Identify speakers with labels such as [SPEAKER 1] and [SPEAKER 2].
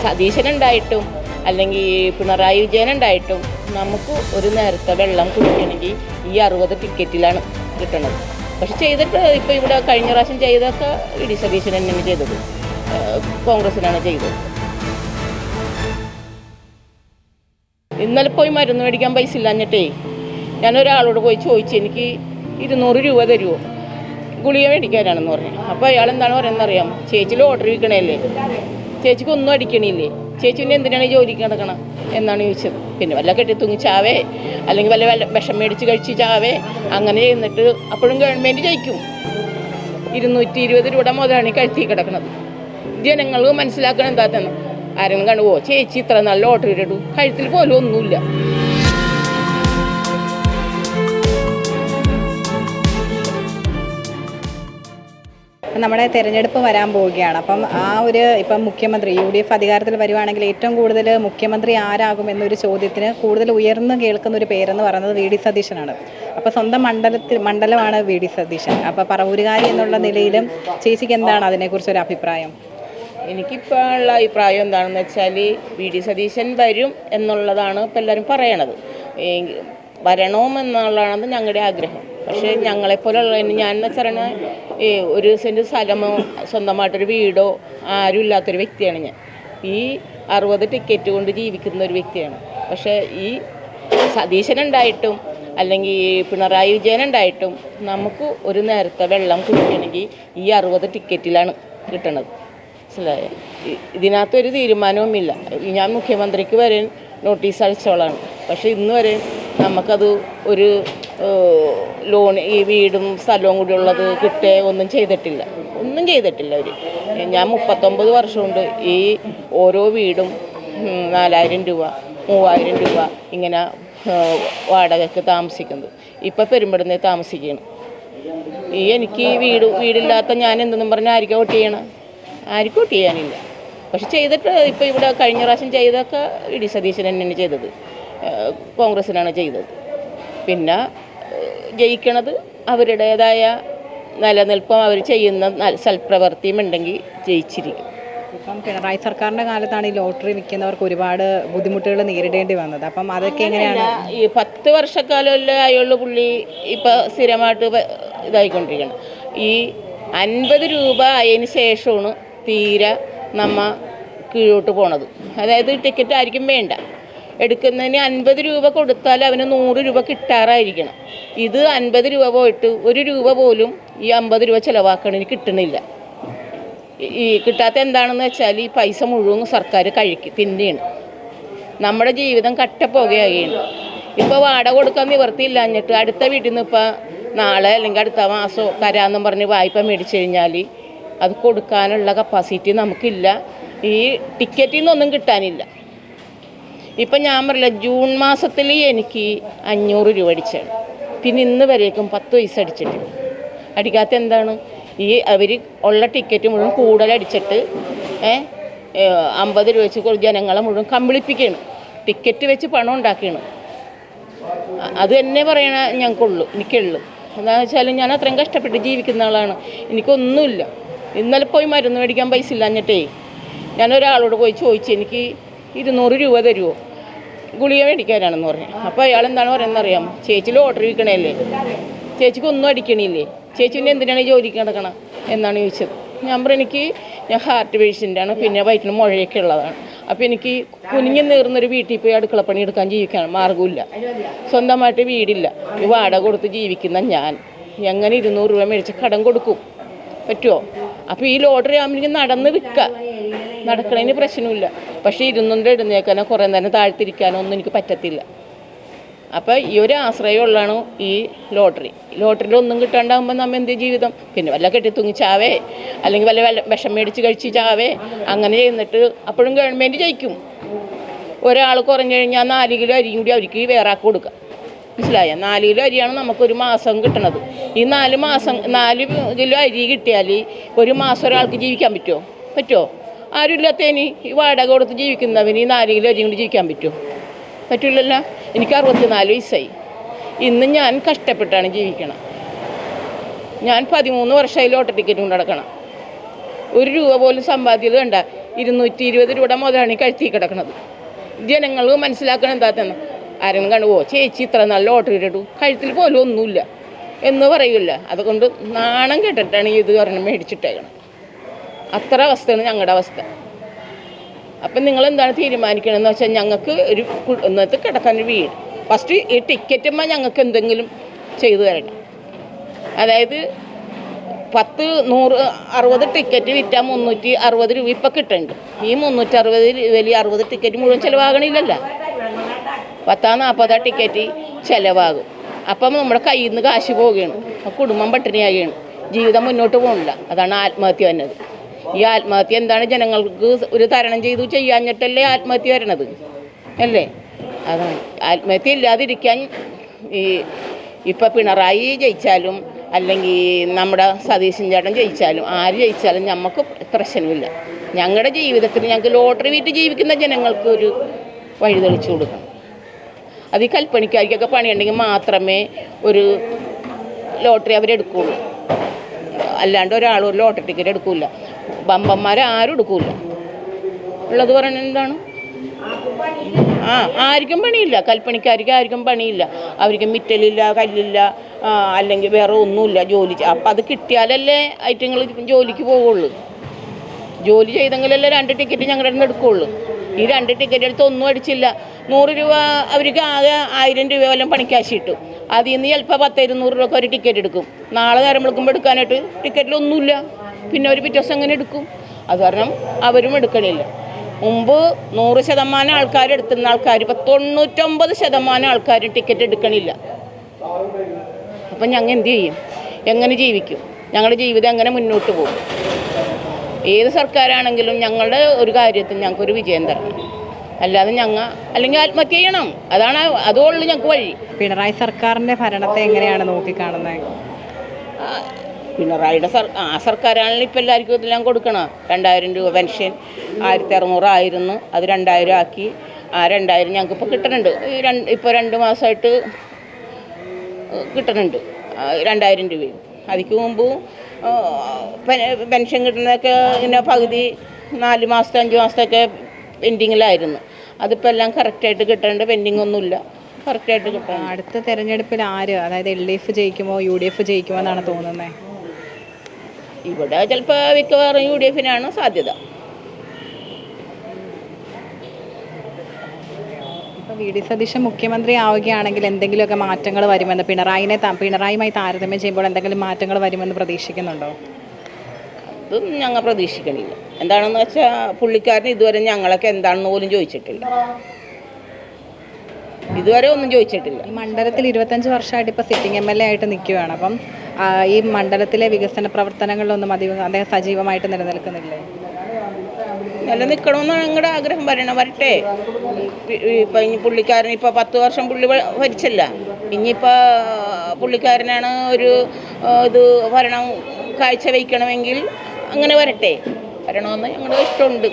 [SPEAKER 1] സതീശനുണ്ടായിട്ടും അല്ലെങ്കിൽ പിണറായി വിജയനുണ്ടായിട്ടും നമുക്ക് ഒരു നേരത്തെ വെള്ളം കുടിക്കണമെങ്കിൽ ഈ 60 ടിക്കറ്റിലാണ് കിട്ടുന്നത്. പക്ഷെ ചെയ്തിട്ട് ഇപ്പോൾ ഇവിടെ കഴിഞ്ഞ പ്രാവശ്യം ചെയ്തൊക്കെ ഇ.ഡി. സതീശൻ തന്നെയാണ് ചെയ്തത്, കോൺഗ്രസിനാണ് ചെയ്തത്. ഇന്നലെ പോയി മരുന്ന് മേടിക്കാൻ പൈസ ഇല്ലാഞ്ഞിട്ടേ ഞാനൊരാളോട് പോയി ചോദിച്ചു, എനിക്ക് 200 രൂപ തരുമോ ഗുളിക മേടിക്കാനാണെന്ന് പറഞ്ഞു. അപ്പോൾ അയാൾ എന്താണ് പറയുന്നറിയാം, ചേച്ചി ലോട്ടറി വിൽക്കണല്ലേ, ചേച്ചിക്ക് ഒന്നും അടിക്കണില്ലേ, ചേച്ചി പിന്നെ എന്തിനാണ് ഈ ജോലിക്ക് നടക്കണം എന്നാണ് ചോദിച്ചത്. പിന്നെ വല്ല കെട്ടിത്തൂങ്ങി ചാവേ അല്ലെങ്കിൽ വല്ല വിഷം മേടിച്ച് കഴിച്ച് ചാവേ അങ്ങനെ ചെയ്യുന്നിട്ട് അപ്പോഴും ഗവൺമെൻറ് ജയിക്കും. 220 രൂപ മുതലാണ് ഈ കഴുത്തി കിടക്കുന്നത്. ജനങ്ങൾ മനസ്സിലാക്കണം എന്താ തന്നെ, ആരെങ്കിലും കണ്ടുപോ ചേച്ചി ഇത്ര നല്ല ലോട്ടറി ഇടൂ, കഴുത്തിൽ പോലും ഒന്നുമില്ല.
[SPEAKER 2] നമ്മുടെ തെരഞ്ഞെടുപ്പ് വരാൻ പോവുകയാണ്. അപ്പം ഇപ്പം മുഖ്യമന്ത്രി UDF അധികാരത്തിൽ വരുവാണെങ്കിൽ ഏറ്റവും കൂടുതൽ മുഖ്യമന്ത്രി ആരാകും എന്നൊരു ചോദ്യത്തിന് കൂടുതൽ ഉയർന്നു കേൾക്കുന്ന ഒരു പേരെന്ന് പറയുന്നത് VD സതീശനാണ്. അപ്പോൾ സ്വന്തം മണ്ഡലമാണ് VD സതീശൻ. അപ്പോൾ പറവൂരുകാരി എന്നുള്ള നിലയിലും ചേച്ചിക്ക് എന്താണ് അതിനെക്കുറിച്ചൊരു അഭിപ്രായം?
[SPEAKER 1] എനിക്കിപ്പോൾ ഉള്ള അഭിപ്രായം എന്താണെന്ന് വെച്ചാൽ VD സതീശൻ വരും എന്നുള്ളതാണ് ഇപ്പോൾ എല്ലാവരും പറയണത്. വരണമെന്നുള്ളതാണ് ഞങ്ങളുടെ ആഗ്രഹം. പക്ഷേ ഞങ്ങളെപ്പോലുള്ളതിന് ഞാൻ വെച്ചാൽ ഒരു സെൻറ്റ് സ്ഥലമോ സ്വന്തമായിട്ടൊരു വീടോ ആരും ഇല്ലാത്തൊരു വ്യക്തിയാണ് ഞാൻ. ഈ 60 ടിക്കറ്റ് കൊണ്ട് ജീവിക്കുന്ന ഒരു വ്യക്തിയാണ്. പക്ഷേ ഈ സതീശനുണ്ടായിട്ടും അല്ലെങ്കിൽ പിണറായി വിജയനുണ്ടായിട്ടും നമുക്ക് ഒരു നേരത്തെ വെള്ളം കുടിക്കണമെങ്കിൽ ഈ 60 ടിക്കറ്റിലാണ് കിട്ടണത്. മനസ്സിലായോ? ഇതിനകത്തൊരു തീരുമാനവുമില്ല. ഞാൻ മുഖ്യമന്ത്രിക്ക് വരെ നോട്ടീസ് അയച്ചോളാണ്. പക്ഷേ ഇന്ന് വരെ നമുക്കത് ഒരു ലോൺ ഈ വീടും സ്ഥലവും കൂടി ഉള്ളത് ഒന്നും ചെയ്തിട്ടില്ല അവർ. ഞാൻ 39 വർഷമുണ്ട് ഈ ഓരോ വീടും 4000 രൂപ 3000 രൂപ ഇങ്ങനെ വാടകയ്ക്ക് താമസിക്കുന്നത്. ഇപ്പം പെരുമ്പടുന്നേ താമസിക്കണം. എനിക്ക് വീടില്ലാത്ത ഞാൻ എന്തെന്നും പറഞ്ഞാൽ ആർക്കും വോട്ട് ചെയ്യണം? ആർക്കും വോട്ട് ചെയ്യാനില്ല. പക്ഷെ ചെയ്തിട്ട് ഇപ്പോൾ ഇവിടെ കഴിഞ്ഞ പ്രാവശ്യം ചെയ്തൊക്കെ ഇ.ഡി. സതീശൻ തന്നെയാണ് ചെയ്തത്, കോൺഗ്രസിനാണ് ചെയ്തത്. പിന്നെ ജയിക്കണത് അവരുടേതായ നിലനിൽപ്പും അവർ ചെയ്യുന്ന സൽപ്രവൃത്തിയും ഉണ്ടെങ്കിൽ ജയിച്ചിരിക്കും.
[SPEAKER 2] ഇപ്പം പിണറായി സർക്കാരിൻ്റെ കാലത്താണ് ഈ ലോട്ടറി വിൽക്കുന്നവർക്ക് ഒരുപാട് ബുദ്ധിമുട്ടുകൾ നേരിടേണ്ടി വന്നത്. അപ്പം അതൊക്കെ എങ്ങനെയാണ്?
[SPEAKER 1] ഈ 10 വർഷക്കാലമല്ലേ ആയുള്ളൂ പുള്ളി ഇപ്പോൾ സ്ഥിരമായിട്ട് ഇതായിക്കൊണ്ടിരിക്കണം. ഈ 50 രൂപ ആയതിന് ശേഷമാണ് തീരെ കീഴോട്ട് പോണത്. അതായത് ടിക്കറ്റ് ആയിരിക്കും വേണ്ട, എടുക്കുന്നതിന് 50 രൂപ കൊടുത്താൽ അവന് 100 രൂപ കിട്ടാറായിരിക്കണം. ഇത് 50 രൂപ പോയിട്ട് 1 രൂപ പോലും ഈ 50 രൂപ ചിലവാക്കണതിന് കിട്ടണില്ല. ഈ കിട്ടാത്ത എന്താണെന്ന് വെച്ചാൽ ഈ പൈസ മുഴുവൻ സർക്കാർ തിന്നെയാണ്. നമ്മുടെ ജീവിതം കട്ടപ്പോകുകയാണ്. ഇപ്പോൾ വാടക കൊടുക്കാൻ നിവർത്തിയില്ലാഞ്ഞിട്ട് അടുത്ത വീട്ടിൽ നിന്ന് ഇപ്പോൾ നാളെ അല്ലെങ്കിൽ അടുത്ത മാസം തരാമെന്നും പറഞ്ഞ് വായ്പ മേടിച്ചു കഴിഞ്ഞാൽ അത് കൊടുക്കാനുള്ള കപ്പാസിറ്റി നമുക്കില്ല. ഈ ടിക്കറ്റിൽ നിന്നൊന്നും കിട്ടാനില്ല. ഇപ്പം ഞാൻ പറയില്ല, ജൂൺ മാസത്തിൽ എനിക്ക് 500 രൂപ അടിച്ചാണ്. പിന്നെ ഇന്ന് വരേക്കും 10 പൈസ അടിച്ചിട്ട് അടിക്കാത്ത എന്താണ്? ഈ അവർ ഉള്ള ടിക്കറ്റ് മുഴുവൻ കൂടുതലടിച്ചിട്ട് 50 രൂപ വെച്ച് ജനങ്ങളെ മുഴുവൻ കമ്പിളിപ്പിക്കുകയാണ്. ടിക്കറ്റ് വെച്ച് പണം ഉണ്ടാക്കുകയാണ്. അത് തന്നെ പറയണ എനിക്കുള്ളൂ. എന്താണെന്ന് വെച്ചാൽ ഞാൻ അത്രയും കഷ്ടപ്പെട്ട് ജീവിക്കുന്ന ആളാണ്. എനിക്കൊന്നുമില്ല. ഇന്നലെ പോയി മരുന്ന് മേടിക്കാൻ പൈസ ഇല്ലാഞ്ഞിട്ടേ ഞാനൊരാളോട് പോയി ചോദിച്ചു, എനിക്ക് 200 രൂപ തരുമോ ഗുളിക മേടിക്കാനാണെന്ന് പറഞ്ഞു. അപ്പോൾ അയാൾ എന്താണ് പറയുന്നറിയാം, ചേച്ചി ലോട്ടറി വിൽക്കണല്ലേ, ചേച്ചിക്ക് ഒന്നും അടിക്കണില്ലേ, ചേച്ചി പിന്നെ എന്തിനാണ് ഈ ജോലിക്ക് നടക്കണം എന്നാണ് ചോദിച്ചത്. ഞാൻ ഞാൻ ഹാർട്ട് പേഷ്യൻ്റാണ്, പിന്നെ വയറ്റിന് മുഴയൊക്കെ ഉള്ളതാണ്. അപ്പോൾ എനിക്ക് കുനിഞ്ഞു നേർന്നൊരു വീട്ടിൽ പോയി അടുക്കളപ്പണി എടുക്കാൻ ജീവിക്കാൻ മാർഗമില്ല. സ്വന്തമായിട്ട് വീടില്ല. ഈ വാടക കൊടുത്ത് ജീവിക്കുന്ന ഞാൻ എങ്ങനെ 200 രൂപ മേടിച്ച് കടം കൊടുക്കും? പറ്റുമോ? അപ്പോൾ ഈ ലോട്ടറി ആകുമ്പോൾ എനിക്ക് നടന്ന് വിൽക്കാം, നടക്കണതിന് പ്രശ്നമില്ല. പക്ഷേ 200 ഇടുന്നേക്കാനോ കുറേ നേരം താഴ്ത്തിരിക്കാനോ ഒന്നും എനിക്ക് പറ്റത്തില്ല. അപ്പോൾ ഈ ഒരു ആശ്രയമുള്ളതാണ് ഈ ലോട്ടറിയിൽ ഒന്നും കിട്ടാണ്ടാകുമ്പോൾ നമ്മൾ എന്ത് ജീവിതം? പിന്നെ വല്ല കെട്ടിത്തൂങ്ങി ചാവേ അല്ലെങ്കിൽ വല്ല വിഷം മേടിച്ച് കഴിച്ച് ചാവേ അങ്ങനെ ചെയ്യുന്നിട്ട് അപ്പോഴും ഗവൺമെൻറ് ജയിക്കും. ഒരാൾ കുറഞ്ഞു കഴിഞ്ഞാൽ 4 കിലോ അരിയും കൂടി അവർക്ക് വേറെ ആക്കി കൊടുക്കുക. മനസ്സിലായ? 4 കിലോ അരിയാണ് നമുക്കൊരു മാസം കിട്ടണത്. ഈ 4 കിലോ അരി കിട്ടിയാൽ ഒരു മാസം ഒരാൾക്ക് ജീവിക്കാൻ പറ്റുമോ? ആരും ഇല്ലാത്തതിന് ഈ വാടക കൊടുത്ത് ജീവിക്കുന്നവന് ഈ 4 കിലോ അരി കൊണ്ട് ജീവിക്കാൻ പറ്റില്ലല്ലോ. എനിക്ക് 64 വയസ്സായി. ഇന്ന് ഞാൻ കഷ്ടപ്പെട്ടാണ് ജീവിക്കണം. ഞാൻ 13 വർഷമായി ലോട്ടറി ടിക്കറ്റ് കൊണ്ട് നടക്കണം. 1 രൂപ പോലും സമ്പാദ്യം വേണ്ട. 220 രൂപയുടെ മുതലാണ് ഈ കഴുത്തി കിടക്കുന്നത്. ജനങ്ങൾ മനസ്സിലാക്കണം എന്താ തന്നെ ആരെങ്കിലും കണ്ടു ചേച്ചി ഇത്ര നല്ല ലോട്ടറി ഇട്ടു കഴുത്തിൽ പോലും ഒന്നുമില്ല എന്ന് പറയില്ല. അതുകൊണ്ട് നാണം കേട്ടിട്ടാണ് ഇത് പറഞ്ഞ് മേടിച്ചിട്ടേക്കണം. അത്ര അവസ്ഥയാണ് ഞങ്ങളുടെ അവസ്ഥ. അപ്പം നിങ്ങൾ എന്താണ് തീരുമാനിക്കണമെന്ന് വെച്ചാൽ ഞങ്ങൾക്ക് ഒരു ഇന്നത്തെ കിടക്കാൻ വീട് ഫസ്റ്റ് ഈ ടിക്കറ്റുമ്പോൾ ഞങ്ങൾക്ക് എന്തെങ്കിലും ചെയ്തു തരണം. അതായത് 10, 100, 60 ടിക്കറ്റ് വിറ്റാൽ 360 രൂപ ഇപ്പം കിട്ടുന്നുണ്ട്. ഈ 360 രൂപയിൽ 60 ടിക്കറ്റ് മുഴുവൻ ചിലവാകണില്ലല്ലോ. 10-40 ടിക്കറ്റ് ചിലവാകും. അപ്പം നമ്മുടെ കയ്യിൽ നിന്ന് കാശ് പോവുകയാണ്, കുടുംബം പട്ടിണിയാകുകയാണ്, ജീവിതം മുന്നോട്ട് പോകണില്ല. അതാണ് ആത്മഹത്യ വന്നത്. ഈ ആത്മഹത്യ എന്താണ് ജനങ്ങൾക്ക് ഒരു തരണം ചെയ്തു ചെയ്യാഞ്ഞിട്ടല്ലേ ആത്മഹത്യ വരണത് അല്ലേ? അതാണ് ആത്മഹത്യ ഇല്ലാതിരിക്കാൻ ഇപ്പം പിണറായി ജയിച്ചാലും അല്ലെങ്കിൽ നമ്മുടെ സതീശൻ ചേട്ടൻ ജയിച്ചാലും ആര് ജയിച്ചാലും നമുക്ക് പ്രശ്നമില്ല. ഞങ്ങളുടെ ജീവിതത്തിൽ ഞങ്ങൾക്ക് ലോട്ടറി വിറ്റ് ജീവിക്കുന്ന ജനങ്ങൾക്ക് ഒരു വഴി തെളിച്ചു കൊടുക്കണം. അത് ഈ കൽപ്പണിക്കാർക്കൊക്കെ പണിയുണ്ടെങ്കിൽ മാത്രമേ ഒരു ലോട്ടറി അവരെടുക്കുകയുള്ളൂ. അല്ലാണ്ട് ഒരാൾ ഒരു ലോട്ടറി ടിക്കറ്റ് എടുക്കില്ല. ബമ്പന്മാരാരും എടുക്കില്ല. ഉള്ളത് പറയുന്നത് എന്താണ്? ആർക്കും പണിയില്ല. കൽപ്പണിക്കാർക്ക് ആർക്കും പണിയില്ല. അവർക്ക് മിറ്റലില്ല, കല്ലില്ല, അല്ലെങ്കിൽ വേറെ ഒന്നുമില്ല ജോലി. അപ്പം അത് കിട്ടിയാലല്ലേ ഐറ്റങ്ങൾ ജോലിക്ക് പോവുള്ളൂ. ജോലി ചെയ്തെങ്കിലല്ലേ 2 ടിക്കറ്റ് ഞങ്ങളുടെ അടുത്ത് എടുക്കുകയുള്ളൂ. ഈ 2 ടിക്കറ്റ് എടുത്ത് ഒന്നും അടിച്ചില്ല. 100 രൂപ അവർക്ക് ആകെ 1000 രൂപ വല്ലതും പണിക്കാശ് കിട്ടും. അതിൽ നിന്ന് ചിലപ്പോൾ 10-200 രൂപ ഒരു ടിക്കറ്റ് എടുക്കും. നാളെ നേരം വിളിക്കുമ്പോൾ എടുക്കാനായിട്ട് ടിക്കറ്റിലൊന്നുമില്ല. പിന്നെ ഒരു പിറ്റേ ദിവസം എങ്ങനെ എടുക്കും? അത് കാരണം അവരും എടുക്കണില്ല. മുമ്പ് 100% ആൾക്കാരെടുത്തുന്ന ആൾക്കാർ ഇപ്പോൾ 99% ആൾക്കാർ ടിക്കറ്റ് എടുക്കണില്ല. അപ്പം ഞങ്ങൾ എന്ത് ചെയ്യും? എങ്ങനെ ജീവിക്കും? ഞങ്ങളുടെ ജീവിതം എങ്ങനെ മുന്നോട്ട് പോകും? ഏത് സർക്കാരാണെങ്കിലും ഞങ്ങളുടെ ഒരു കാര്യത്തിൽ ഞങ്ങൾക്കൊരു വിജയം തരണം. അല്ലാതെ അല്ലെങ്കിൽ ആത്മഹത്യ ചെയ്യണം. അതുകൊണ്ട് ഞങ്ങൾക്ക് വഴി.
[SPEAKER 2] പിണറായി സർക്കാരിൻ്റെ ഭരണത്തെ എങ്ങനെയാണ് നോക്കിക്കാണുന്നത്?
[SPEAKER 1] പിണറായിയുടെ സർക്കാരാണെങ്കിൽ ഇപ്പം എല്ലാവർക്കും ഇതെല്ലാം കൊടുക്കണം. 2000 രൂപ പെൻഷൻ 1600 ആയിരുന്നു, അത് 2000 ആക്കി. 2000 ഞങ്ങൾക്കിപ്പോൾ കിട്ടുന്നുണ്ട്. ഇപ്പോൾ 2 മാസമായിട്ട് കിട്ടുന്നുണ്ട് 2000 രൂപയും. അതിക്ക് മുമ്പ് പെൻഷൻ കിട്ടുന്നതൊക്കെ ഇങ്ങനെ പകുതി 4 മാസത്തെ 5 മാസത്തൊക്കെ പെൻഡിങ്ങിലായിരുന്നു. അതിപ്പോൾ എല്ലാം കറക്റ്റായിട്ട് കിട്ടുന്നുണ്ട്. പെൻഡിങ് ഒന്നുമില്ല, കറക്റ്റായിട്ട് കിട്ടണം.
[SPEAKER 2] അടുത്ത തെരഞ്ഞെടുപ്പിൽ ആര്, അതായത് LDF ജയിക്കുമോ UDF ജയിക്കുമോ എന്നാണ് തോന്നുന്നത്?
[SPEAKER 1] ഇവിടെ ചിലപ്പോൾ മിക്കവാറും UDFനാണ് സാധ്യത.
[SPEAKER 2] ഇപ്പോൾ VD സതീശൻ മുഖ്യമന്ത്രി ആവുകയാണെങ്കിൽ എന്തെങ്കിലുമൊക്കെ മാറ്റങ്ങൾ വരുമെന്ന് പിണറായിയുമായി താരതമ്യം ചെയ്യുമ്പോൾ എന്തെങ്കിലും മാറ്റങ്ങൾ വരുമെന്ന് പ്രതീക്ഷിക്കുന്നുണ്ടോ?
[SPEAKER 1] അതൊന്നും ഞങ്ങൾ പ്രതീക്ഷിക്കണില്ല. എന്താണെന്ന് വെച്ചാൽ പുള്ളിക്കാരൻ ഇതുവരെ ഞങ്ങളൊക്കെ എന്താണെന്ന് പോലും ചോദിച്ചിട്ടില്ല. ഇതുവരെ ഒന്നും ചോദിച്ചിട്ടില്ല.
[SPEAKER 2] ഈ മണ്ഡലത്തിൽ 25 വർഷമായിട്ട് ഇപ്പോൾ സിറ്റിംഗ് MLA ആയിട്ട് നിൽക്കുകയാണ്. അപ്പം ഈ മണ്ഡലത്തിലെ വികസന പ്രവർത്തനങ്ങളിലൊന്നും അദ്ദേഹം സജീവമായിട്ട് നിലനിൽക്കുന്നില്ലേ?
[SPEAKER 1] നിലനിൽക്കണമെന്നാണ് ഞങ്ങളുടെ ആഗ്രഹം. വരട്ടെ. ഇപ്പം ഇനി പുള്ളിക്കാരൻ ഇപ്പോൾ 10 വർഷം പുള്ളി ഭരിച്ചല്ല. ഇനിയിപ്പോൾ പുള്ളിക്കാരനാണ് ഒരു ഇത് ഭരണം കാഴ്ചവെക്കണമെങ്കിൽ അങ്ങനെ വരണമെന്ന് ഞങ്ങളുടെ ഇഷ്ടമുണ്ട്.